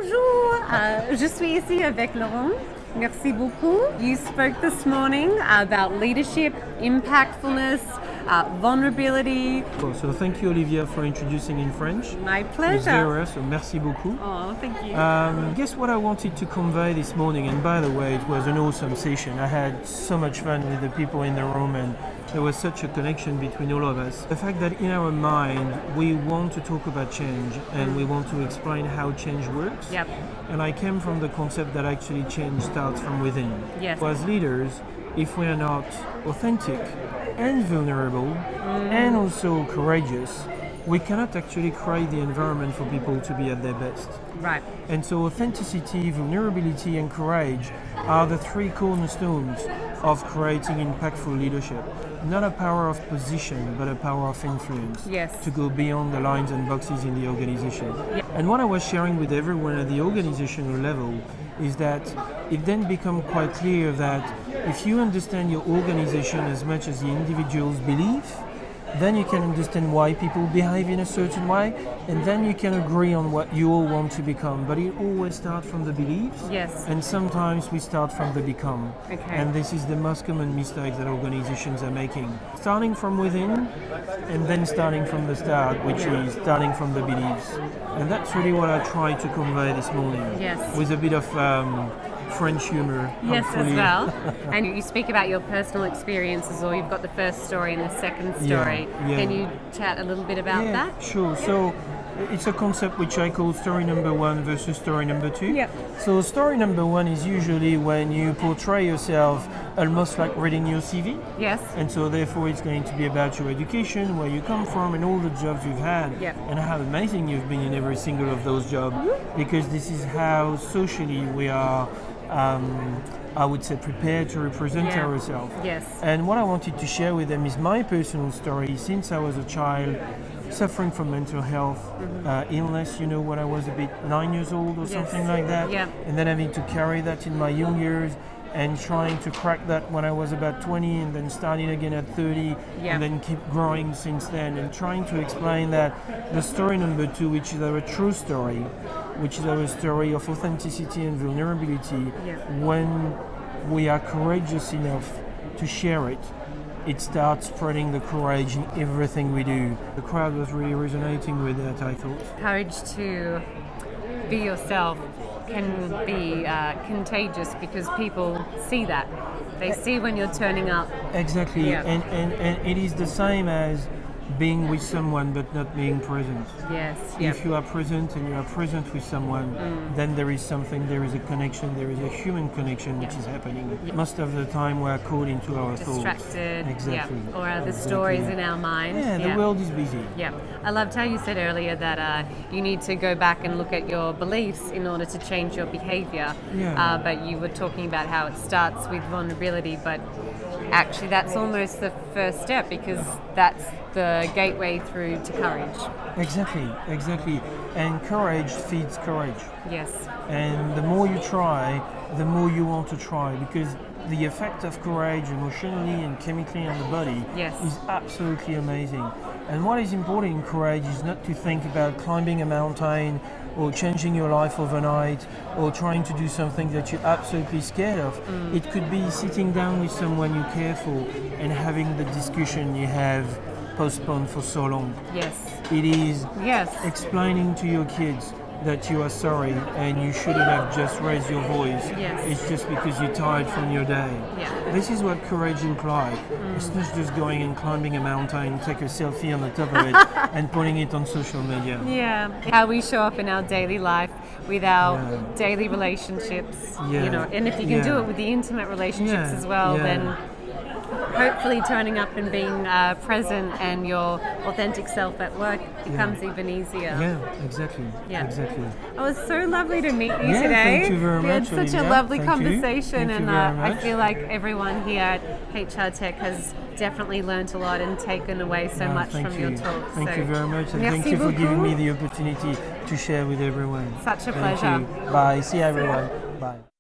Bonjour, je suis ici avec Laurent. Merci beaucoup. You spoke this morning about leadership, impactfulness, vulnerability. So thank you, Olivia, for introducing in French. My It's pleasure. very rare, so merci beaucoup. Oh, thank you. Guess what I wanted to convey this morning, and by the way, it was an awesome session. I had so much fun with the people in the room, and there was such a connection between all of us. The fact that in our mind, we want to talk about change, and we want to explain how change works. Yep. And I came from the concept that actually change starts from within. Yes. As leaders, if we are not authentic and vulnerable and also courageous, we cannot actually create the environment for people to be at their best. Right. And so authenticity, vulnerability and courage are the three cornerstones of creating impactful leadership. Not a power of position, but a power of influence. Yes. To go beyond the lines and boxes in the organization. Yeah. And what I was sharing with everyone at the organizational level is that it then become quite clear that if you understand your organization as much as the individuals believe, then you can understand why people behave in a certain way, and then you can agree on what you all want to become. But it always starts from the beliefs, Yes. and sometimes we start from the become. Okay. And this is the most common mistake that organizations are making. Starting from within, and then starting from the start, which is starting from the beliefs. And that's really what I tried to convey this morning. Yes. With a bit of French humor. Yes, hopefully. as well. And you speak about your personal experiences, or you've got the first story and the second story. Yeah. Can you chat a little bit about that? Sure. So it's a concept which I call story number one versus story number two. Yep. So story number one is usually when you portray yourself almost like reading your CV. Yes. And so therefore it's going to be about your education, where you come from and all the jobs you've had. Yep. And how amazing you've been in every single of those jobs. Because this is how socially we are, I would say, prepared to represent Yeah. ourselves. Yes. And what I wanted to share with them is my personal story since I was a child, suffering from mental health illness, when I was a bit 9 years old or Yes. something like that. Yeah. And then having to carry that in my young years and trying to crack that when I was about 20 and then starting again at 30 Yeah. and then keep growing since then, and trying to explain that the story number two, which is our true story, which is our story of authenticity and vulnerability, Yeah. when we are courageous enough to share it, it starts spreading the courage in everything we do. The crowd was really resonating with that, I thought. Courage to be yourself can be contagious because people see that. They see when you're turning up. Exactly, Yeah. and it is the same as being with someone but not being present. Yes. Yeah. If you are present and you are present with someone, then there is something, there is a connection, there is a human connection which is happening. Most of the time we are caught into our thoughts. Distracted. Exactly. Yeah. Or other Exactly. stories in our mind. Yeah, the world is busy. Yeah, I loved how you said earlier that you need to go back and look at your beliefs in order to change your behaviour. Yeah. But you were talking about how it starts with vulnerability, but actually that's almost the first step, because that's the gateway through to courage. Exactly. And courage feeds courage. Yes. And the more you try, the more you want to try, because the effect of courage emotionally and chemically on the body Yes. is absolutely amazing. And what is important in courage is not to think about climbing a mountain or changing your life overnight or trying to do something that you're absolutely scared of. It could be sitting down with someone you care for and having the discussion you have postponed for so long. Yes. It is Yes. explaining to your kids that you are sorry and you shouldn't have just raised your voice. Yes. It's just because you're tired from your day. Yeah. This is what courage implies. It's not just going and climbing a mountain, take a selfie on the top of it and putting it on social media. Yeah. How we show up in our daily life with our Yeah. daily relationships, Yeah. and if you can do Yeah. it with the intimate relationships Yeah. as well, Yeah. then hopefully turning up and being present and your authentic self at work becomes even easier. Yeah, exactly. Yeah. Exactly. It was so lovely to meet you Yeah, today. thank you very We had much, such a Olivia. lovely Thank you. conversation, Thank you and very I much. feel like everyone here at HR Tech has definitely learnt a lot and taken away so much Thank from you. your talk. Thank So, you very much, and thank merci you for giving beaucoup. me the opportunity to share with everyone. Such a Thank pleasure. you. Bye. See you, everyone. Bye.